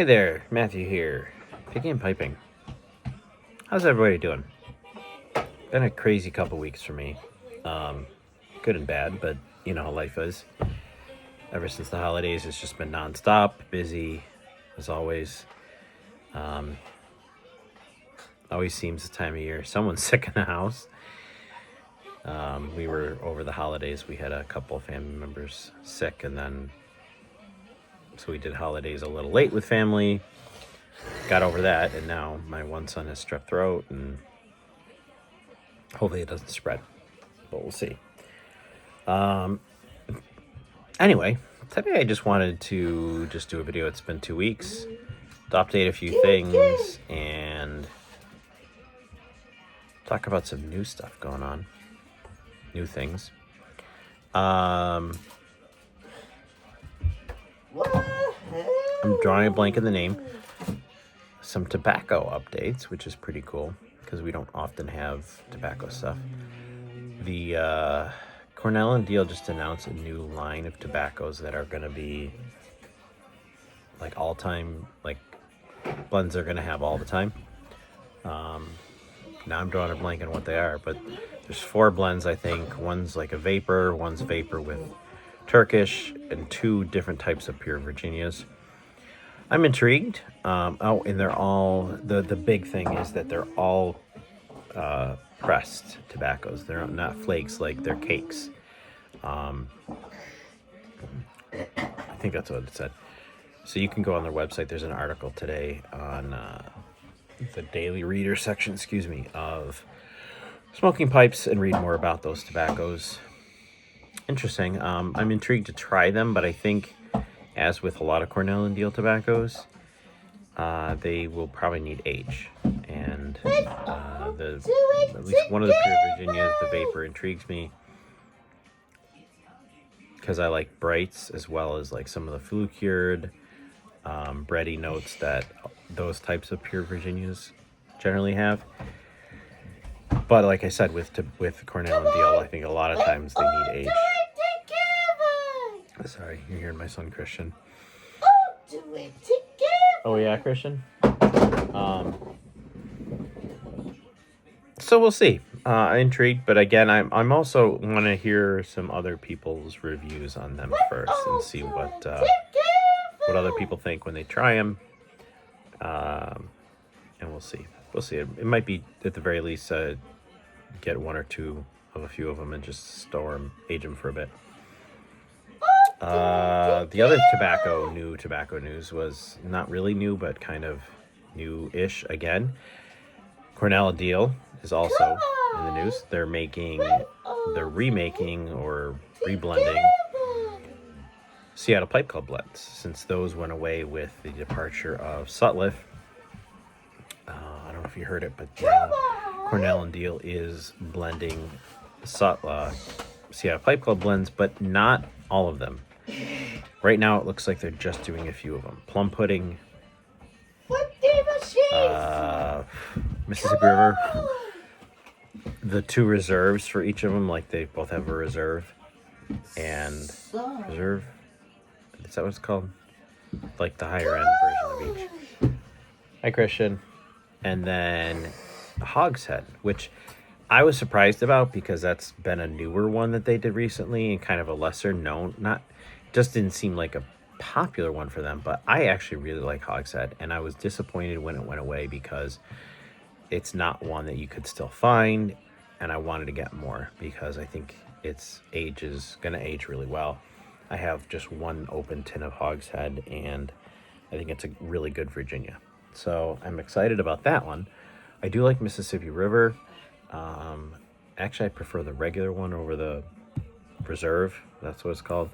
Hey there, Matthew here. Picking and piping. How's everybody doing? Been a crazy couple weeks for me. Good and bad, but you know how life is. Ever since the holidays, it's just been nonstop, busy, as always. Always seems the time of year someone's sick in the house. We were over the holidays. We had a couple of family members sick, and then so we did holidays a little late with family. Got over that, and now my one son has strep throat, and hopefully it doesn't spread, but we'll see. Anyway, today I just wanted to just do a video. It's been 2 weeks to update a few things and talk about some new stuff going on, new things. I'm drawing a blank in the name. Some tobacco updates, which is pretty cool because we don't often have tobacco stuff. The Cornell and Diehl just announced a new line of tobaccos that are going to be like all-time, like blends they're going to have all the time. Now I'm drawing a blank on what they are, but there's 4 blends, I think. One's like a vapor, one's vapor with Turkish, and 2 different types of pure Virginias. I'm intrigued. And they're all, the big thing is that they're all pressed tobaccos. They're not flakes, like they're cakes. I think that's what it said. So you can go on their website. There's an article today on the Daily Reader section, of smoking pipes and read more about those tobaccos. Interesting. I'm intrigued to try them, but I think, as with a lot of Cornell and Diehl tobaccos, they will probably need age. And at least one of the pure Virginias, the vapor, intrigues me because I like brights as well as like some of the flue cured, bready notes that those types of pure Virginias generally have. But like I said, with Cornell and Diehl, I think a lot of times they need age. Sorry, you're hearing my son Christian. Oh yeah, Christian. So we'll see. Intrigued, but again, I'm also want to hear some other people's reviews on them first and see what other people think when they try them. And we'll see. We'll see. It might be at the very least get 1 or 2 of a few of them and just store them, age them for a bit. The other new tobacco news was not really new, but kind of new-ish again. Cornell and Diehl is also in the news. They're remaking or reblending Seattle Pipe Club blends, since those went away with the departure of Sutliff. I don't know if you heard it, but Cornell and Diehl is blending Seattle Pipe Club blends, but not all of them. Right now, it looks like they're just doing a few of them. Plum Pudding, Mississippi River, the 2 reserves for each of them, like they both have a reserve and reserve. Is that what it's called? Like the higher end version of each. Hi, Christian. And then Hogshead, which I was surprised about because that's been a newer one that they did recently and kind of a lesser known, just didn't seem like a popular one for them, but I actually really like Hogshead, and I was disappointed when it went away because it's not one that you could still find, and I wanted to get more because I think its age is going to age really well. I have just 1 open tin of Hogshead, and I think it's a really good Virginia. So I'm excited about that one. I do like Mississippi River. Actually, I prefer the regular one over the reserve. That's what it's called.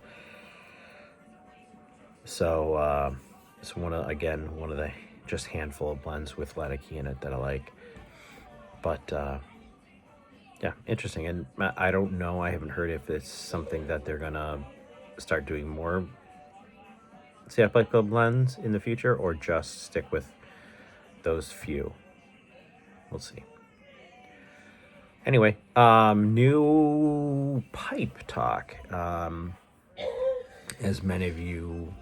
So it's one of the just handful of blends with Latake in it that I like. But yeah, interesting. And I don't know. I haven't heard if it's something that they're gonna start doing more Seattle Pipe Club blends in the future, or just stick with those few. We'll see. Anyway, new pipe talk. As many of you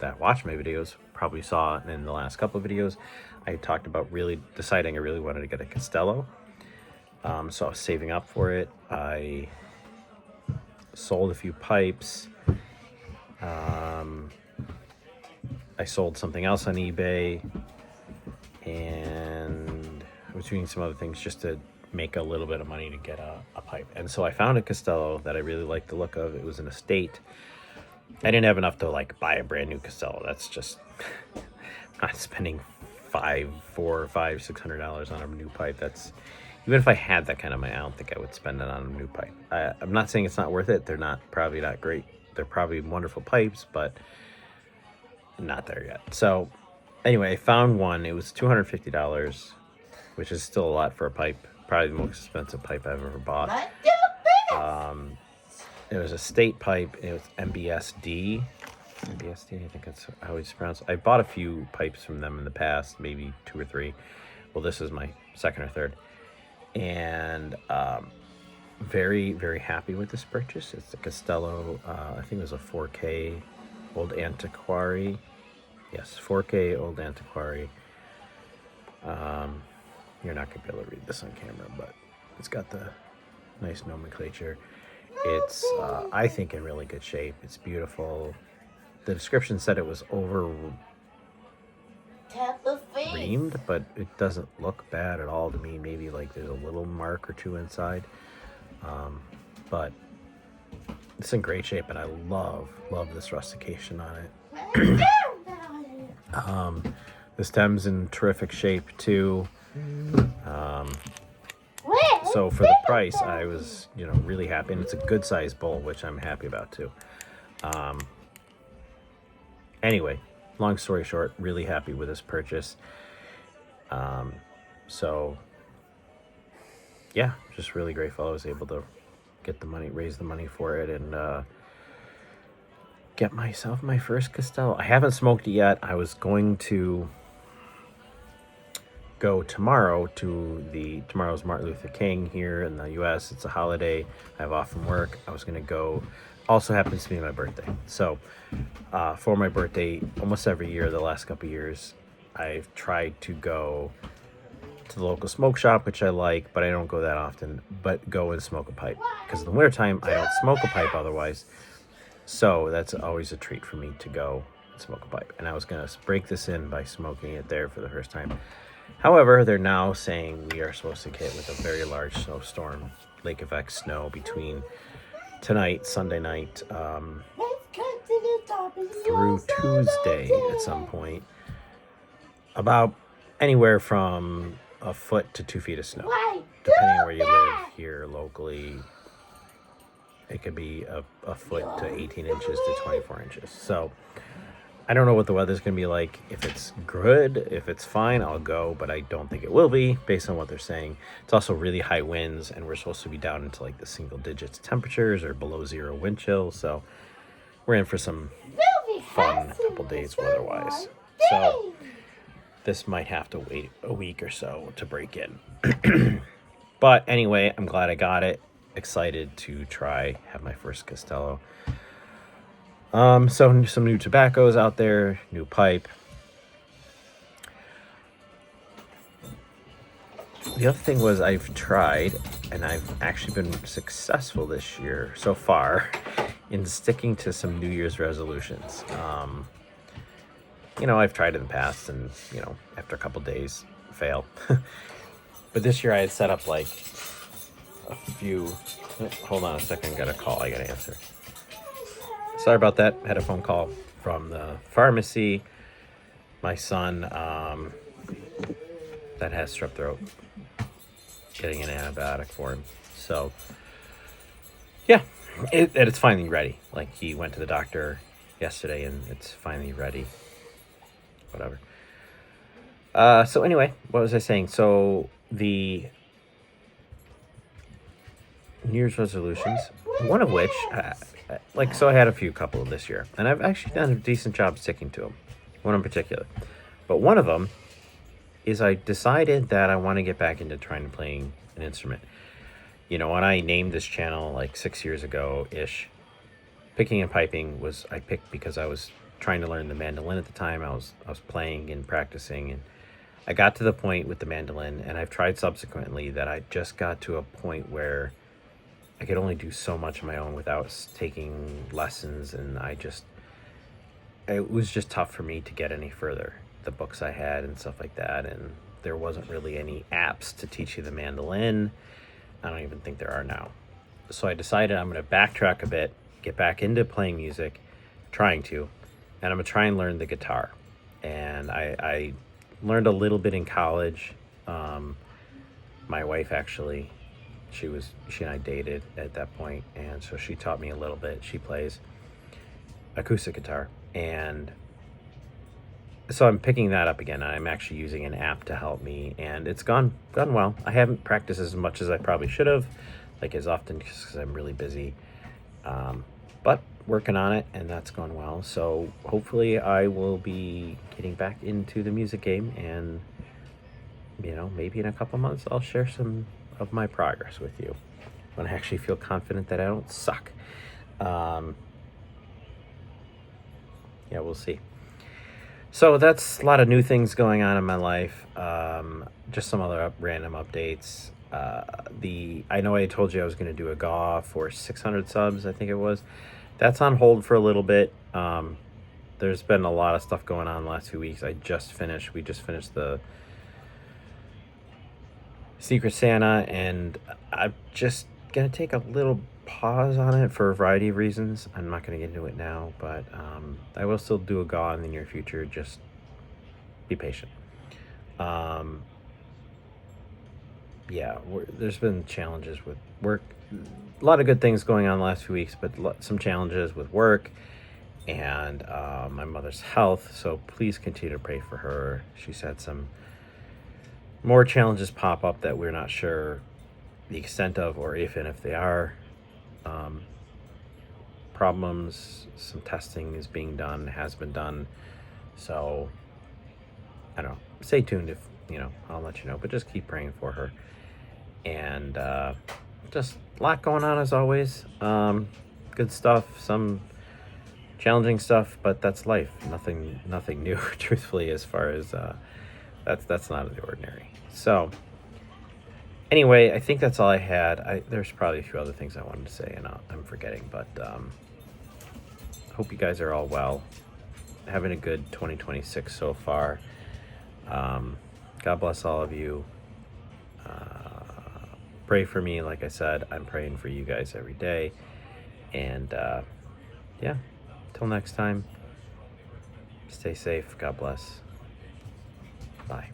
that watch my videos probably saw in the last couple of videos, I talked about really deciding I really wanted to get a Castello. So I was saving up for it. I sold a few pipes. I sold something else on eBay, and I was doing some other things just to make a little bit of money to get a pipe. And so I found a Castello that I really liked the look of. It was an estate. I didn't have enough to like buy a brand new Castello. That's just not spending $600 on a new pipe. That's, even if I had that kind of money, I don't think I would spend it on a new pipe. I'm not saying it's not worth it. They're probably not great. They're probably wonderful pipes, but not there yet. So anyway, I found one. It was $250, which is still a lot for a pipe. Probably the most expensive pipe I've ever bought. It was a state pipe. It was MBSD. MBSD, I think that's how it's pronounced. I bought a few pipes from them in the past, maybe 2 or 3. Well, this is my second or third. And very, very happy with this purchase. It's the Castello, I think it was a 4K Old Antiquary. Yes, 4K Old Antiquary. You're not going to be able to read this on camera, but it's got the nice nomenclature. It's, I think, in really good shape. It's beautiful. The description said it was reamed, but it doesn't look bad at all to me. Maybe like there's a little mark or 2 inside. But it's in great shape, and I love this rustication on it. The stem's in terrific shape too. So for the price, I was, really happy, and it's a good sized bowl, which I'm happy about too. Anyway, long story short, really happy with this purchase. So yeah, just really grateful I was able to get the money, raise the money for it, and get myself my first Castello. I haven't smoked it yet. I was going to go tomorrow to tomorrow's Martin Luther King here in the US. It's a holiday. I have off from work. I was going to go. Also happens to be my birthday. So for my birthday, almost every year, the last couple of years, I've tried to go to the local smoke shop, which I like, but I don't go that often, but go and smoke a pipe. Because in the wintertime, I don't smoke a pipe otherwise. So that's always a treat for me to go and smoke a pipe. And I was going to break this in by smoking it there for the first time. However, they're now saying we are supposed to get with a very large snowstorm, lake effect snow between tonight, Sunday night, through Tuesday at some point. About anywhere from a foot to 2 feet of snow, depending on where you live here locally. It could be a foot to 18 inches to 24 inches. So I don't know what the weather's going to be like. If it's good, if it's fine, I'll go, but I don't think it will be based on what they're saying. It's also really high winds, and we're supposed to be down into like the single digits temperatures or below 0 wind chill. So we're in for some fun couple days weather-wise. So this might have to wait a week or so to break in. But anyway, I'm glad I got it. Excited to have my first Castello. So some new tobaccos out there, new pipe. The other thing was I've tried, and I've actually been successful this year so far in sticking to some New Year's resolutions. I've tried in the past, and after a couple days fail. But this year I had set up like a few. Hold on a second, got a call I gotta answer. Sorry about that. Had a phone call from the pharmacy. My son that has strep throat, getting an antibiotic for him. So yeah, it's finally ready. Like, he went to the doctor yesterday and it's finally ready. Whatever. So anyway, what was I saying? So the New Year's resolutions, one of which, so I had a couple this year, and I've actually done a decent job sticking to them, one in particular. But one of them is I decided that I want to get back into trying to playing an instrument. When I named this channel like 6 years ago-ish, picking and piping I picked because I was trying to learn the mandolin at the time. I was playing and practicing, and I got to the point with the mandolin, and I've tried subsequently, that I just got to a point where I could only do so much on my own without taking lessons, and it was just tough for me to get any further. The books I had and stuff like that, and there wasn't really any apps to teach you the mandolin. I don't even think there are now. So I decided I'm going to backtrack a bit, get back into playing music, trying to, and I'm going to try and learn the guitar. And I learned a little bit in college. My wife actually, she and I dated at that point, and so she taught me a little bit. She plays acoustic guitar, and so I'm picking that up again. I'm actually using an app to help me, and it's gone well. I haven't practiced as much as I probably should have, like as often, because I'm really busy. But working on it, and that's gone well. So hopefully I will be getting back into the music game, and maybe in a couple months I'll share some of my progress with you when I actually feel confident that I don't suck. Yeah, we'll see. So that's a lot of new things going on in my life. Just some other random updates. I know I told you I was going to do a GAW for 600 subs, I think it was. That's on hold for a little bit. There's been a lot of stuff going on the last few weeks. We just finished the Secret Santa, and I'm just going to take a little pause on it for a variety of reasons. I'm not going to get into it now, but I will still do a GAW in the near future. Just be patient. Yeah, there's been challenges with work. A lot of good things going on the last few weeks, but some challenges with work and my mother's health. So please continue to pray for her. She's had some more challenges pop up that we're not sure the extent of, or if they are. Problems. Some testing is being done, has been done. So I don't know. Stay tuned if I'll let you know. But just keep praying for her. And just a lot going on as always. Good stuff, some challenging stuff, but that's life. Nothing new, truthfully, as far as that's not out of the ordinary. So anyway, I think that's all I had. There's probably a few other things I wanted to say, and I'm forgetting, but hope you guys are all well, having a good 2026 so far. God bless all of you. Pray for me. Like I said, I'm praying for you guys every day. And yeah, till next time, stay safe. God bless. Bye.